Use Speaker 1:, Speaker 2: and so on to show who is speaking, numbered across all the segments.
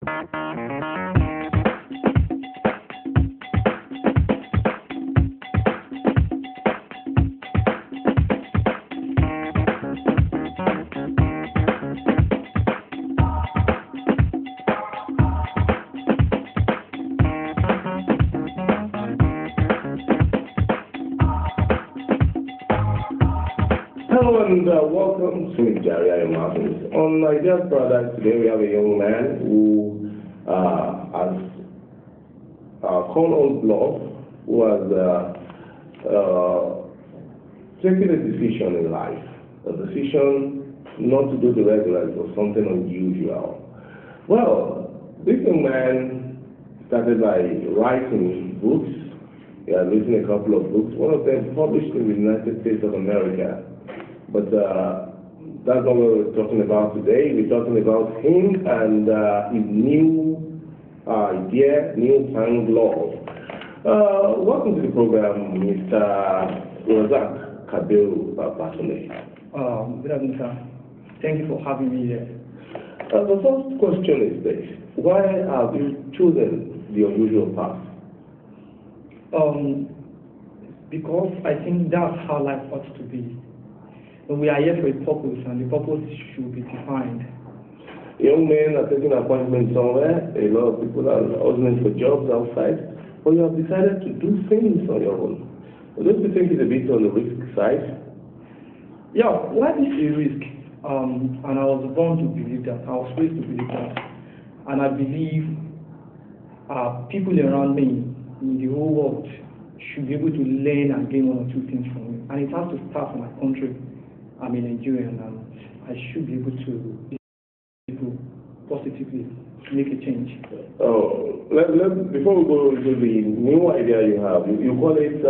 Speaker 1: Hello and welcome to Jerry Martins. On Ideas Product, today we have a young man who has called on blog, who has taken a decision in life, a decision not to do the regular, or something unusual. Well, this young man started by writing books. He has written a couple of books, one of them published in the United States of America. But that's not what we're talking about today. We're talking about him and his new idea, newfound law. Welcome to the program, Mr. Razak Kabiru Batune.
Speaker 2: Good afternoon, sir. Thank you for having me here.
Speaker 1: The first question is this: why have you chosen the unusual path?
Speaker 2: Because I think that's how life ought to be. We are here for a purpose, and the purpose should be defined.
Speaker 1: Young men are taking appointments somewhere. A lot of people are hustling for jobs outside. But you have decided to do things on your own. Don't you think it's a bit on the risk side?
Speaker 2: Yeah, life is a risk. And I was born to believe that. I was raised to believe that. And I believe people around me in the whole world should be able to learn and gain one or two things from me. And it has to start from my country. I'm a Nigerian, and I should be able to positively make a change.
Speaker 1: Before we go into the new idea you have, you call it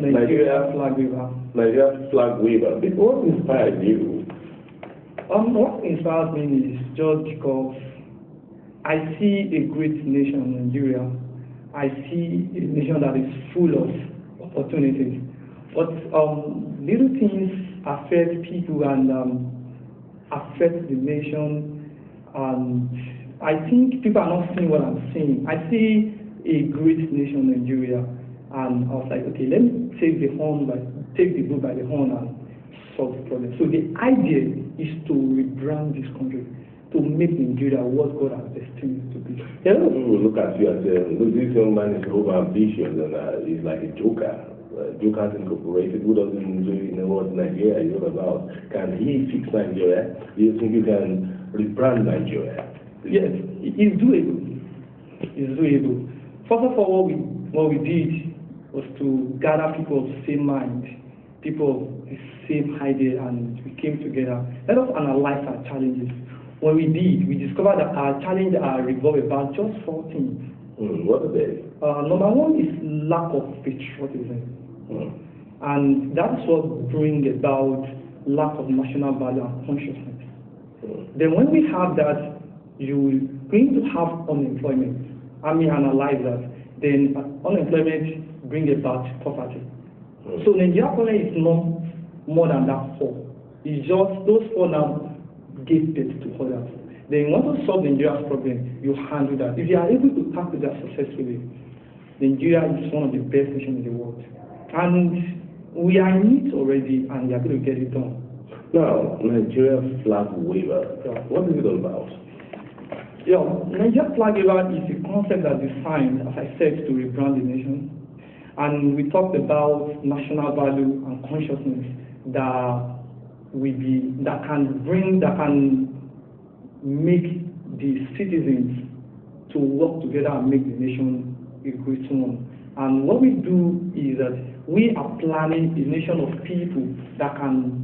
Speaker 2: Nigeria Flag WAVER.
Speaker 1: Nigeria Flag WAVER. What inspired you?
Speaker 2: What inspired me is just because I see a great nation, Nigeria. I see a nation that is full of opportunities. But little things affect people and affect the nation, and I think people are not seeing what I'm seeing. I see a great nation, Nigeria, and I was like, okay, let me take the bull by the horn and solve the problem. So the idea is to rebrand this country, to make Nigeria what God has destined it to be.
Speaker 1: Yeah, a lot of people look at you and say, look, this young man is over ambitious and he's like a joker. Jokers Incorporated, who doesn't really know what Nigeria is all about. Can he fix Nigeria? Do you think you can rebrand Nigeria?
Speaker 2: Yes, it's doable. It's doable. First of all, what we did was to gather people of the same mind, people of the same idea, and we came together. Let us analyze our challenges. When we did, we discovered that our challenges are revolved about just 4 things.
Speaker 1: What are they?
Speaker 2: Number one is lack of patriotism. And that's what brings about lack of national value and consciousness. Then when we have that, you're going to have unemployment. I mean, analyze that. Then unemployment brings about poverty. So Nigeria problem is not more than that 4. It's just those 4 now give birth to others. Then once you solve Nigeria's problem, you handle that. If you are able to tackle that successfully, Nigeria is one of the best nations in the world. And we are in it already, and we are going to get it done.
Speaker 1: Now, Nigeria Flag WAVER, what is it all about?
Speaker 2: Yeah, Nigeria Flag WAVER is a concept that's designed, as I said, to rebrand the nation. And we talked about national value and consciousness that can make the citizens to work together and make the nation a great one. And what we do is that we are planning a nation of people that can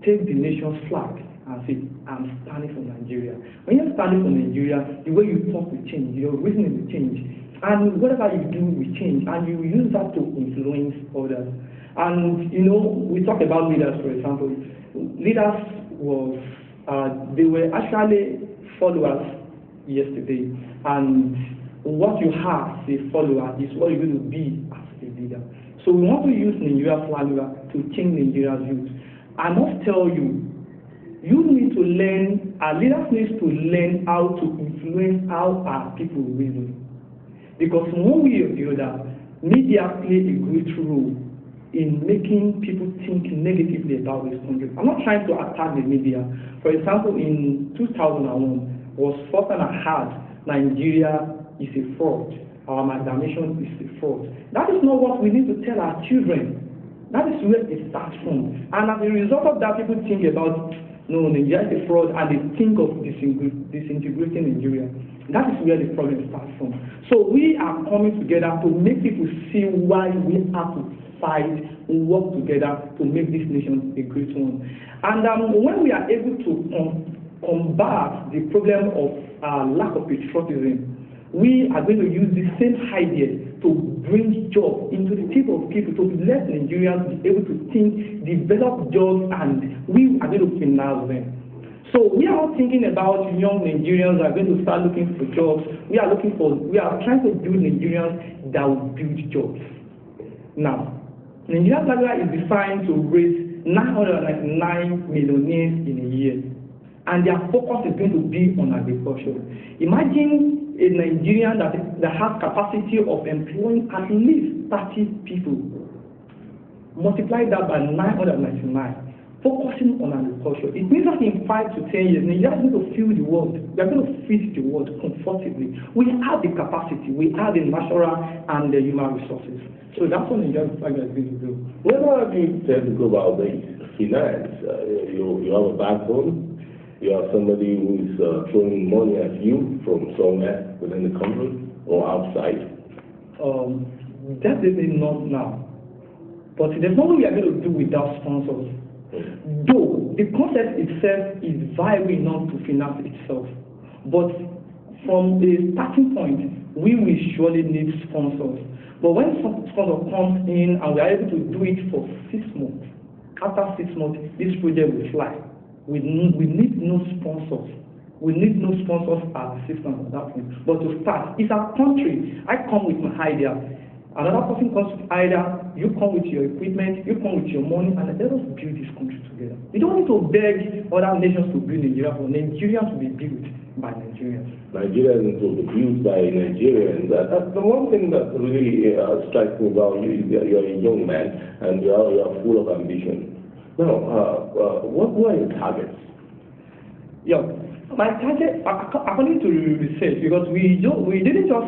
Speaker 2: take the nation's flag and say, I'm standing for Nigeria. When you're standing for Nigeria, the way you talk will change, your reasoning will change, and whatever you do will change, and you use that to influence others. And we talk about leaders, for example. Leaders they were actually followers yesterday, and what you have as a follower is what you're going to be as a leader. So we want to use Nigeria Flag WAVER to change Nigeria's youth. I must tell you, our leaders need to learn how to influence how our people reason. Because one way or the other, media play a great role in making people think negatively about this country. I'm not trying to attack the media. For example, in 2001, was first time I heard Nigeria is a fraud. Our amalgamation is a fraud. That is not what we need to tell our children. That is where it starts from. And as a result of that, people think about, no, Nigeria is a fraud, and they think of disintegrating Nigeria. That is where the problem starts from. So we are coming together to make people see why we have to fight and work together to make this nation a great one. And when we are able to combat the problem of lack of patriotism, we are going to use the same idea to bring jobs into the table of people, to let Nigerians be able to think, develop jobs, and we are going to finance them. So we are not thinking about young Nigerians are going to start looking for jobs. We are trying to build Nigerians that will build jobs. Now, Nigeria's agenda is designed to raise 999 millionaires in a year, and their focus is going to be on agriculture. Imagine a Nigerian that has capacity of employing at least 30 people. Multiply that by 999, focusing on agriculture. It means that in 5 to 10 years, Nigeria is going to fill the world. We are going to feed the world comfortably. We have the capacity, we have the natural and the human resources. So that's what Nigeria is going to do.
Speaker 1: Whenever you tend to go about the finance, you have a backbone. You have somebody who is throwing money at you from somewhere within the country or outside.
Speaker 2: Definitely not now. But there's nothing we are going to do without sponsors. Though the concept itself is viable enough to finance itself. But from the starting point, we will surely need sponsors. But when sponsor comes in and we are able to do it for 6 months, after 6 months, this project will fly. We need no sponsors. We need no sponsors as assistants at that point. But to start, it's our country. I come with my idea. Another person comes with idea. You come with your equipment. You come with your money, and let us build this country together. We don't need to beg other nations to build Nigeria for Nigerians to be built by Nigerians.
Speaker 1: Nigerians will be built by Nigerians. That's the one thing that really strikes me about you is that you're a young man and you're full of ambition. Now, what were your targets?
Speaker 2: Yeah, my target, according to research, because we didn't just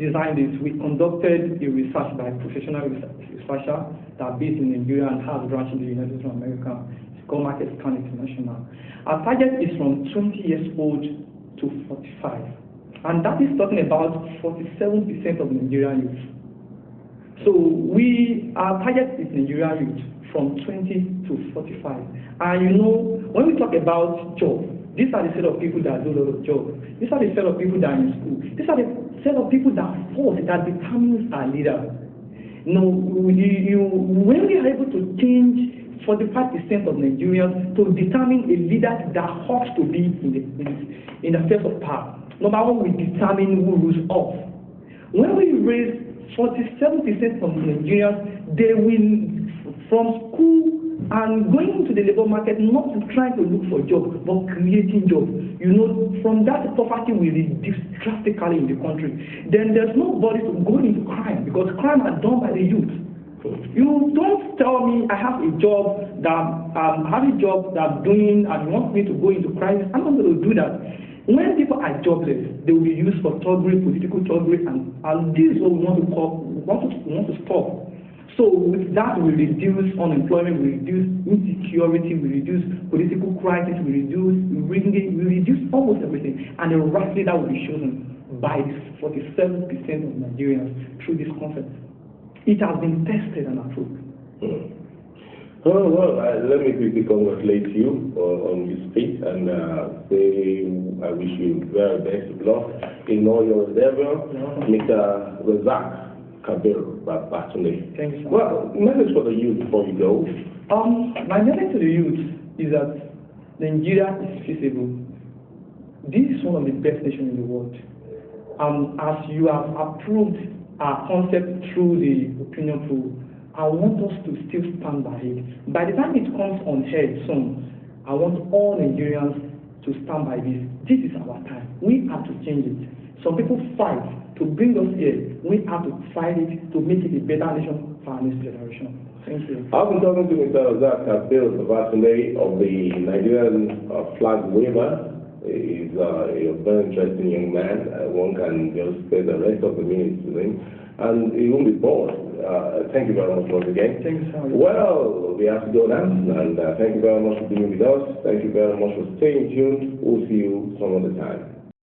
Speaker 2: design this, we conducted a research by a professional researcher that are based in Nigeria and has branch in the United States of America. It's called Market Scan International. Our target is from 20 years old to 45. And that is talking about 47% of Nigerian youth. So our target is Nigerian youth from 20 to 45. And you know, when we talk about jobs, these are the set of people that do a lot of jobs. These are the set of people that are in school. These are the set of people that force, that determines our leader. You know, when we are able to change 45% of Nigerians to determine a leader that ought to be in the face of power, number one, we determine who rules us. When we raise 47% of Nigerians, they will, from school and going into the labor market, not trying to look for jobs, but creating jobs. You know, from that, poverty will reduce drastically in the country. Then there's nobody to go into crime, because crime are done by the youth. You don't tell me I have a job that I'm doing and you want me to go into crime. I'm not going to do that. When people are jobless, they will be used for thuggery, political thuggery, and this is what we want to stop. So with that, we reduce unemployment, we reduce insecurity, we reduce political crisis, we reduce almost everything. And the right leader will be chosen by 47% of Nigerians through this concept. It has been tested and approved.
Speaker 1: Well, let me quickly congratulate you on your speech and say I wish you very best of luck in all your endeavor, Mr. Razak Kabir Batunde.
Speaker 2: Thank you so much.
Speaker 1: Well, message for the youth before you go.
Speaker 2: My message to the youth is that Nigeria is feasible. This is one of the best nations in the world. As you have approved our concept through the opinion poll, I want us to still stand by it. By the time it comes on head soon, I want all Nigerians to stand by this. This is our time. We have to change it. Some people fight to bring us here. We have to fight it to make it a better nation for our next generation. Thank you.
Speaker 1: I've been talking to Mr. Zach Bill Savasile of the Nigerian flag WAVER. He's a very interesting young man. One can just spend the rest of the minutes with him, and he won't be bored. Thank you very much once again.
Speaker 2: Thank you so much.
Speaker 1: Well, we have to go now, and thank you very much for being with us. Thank you very much for staying tuned. We'll see you some other time.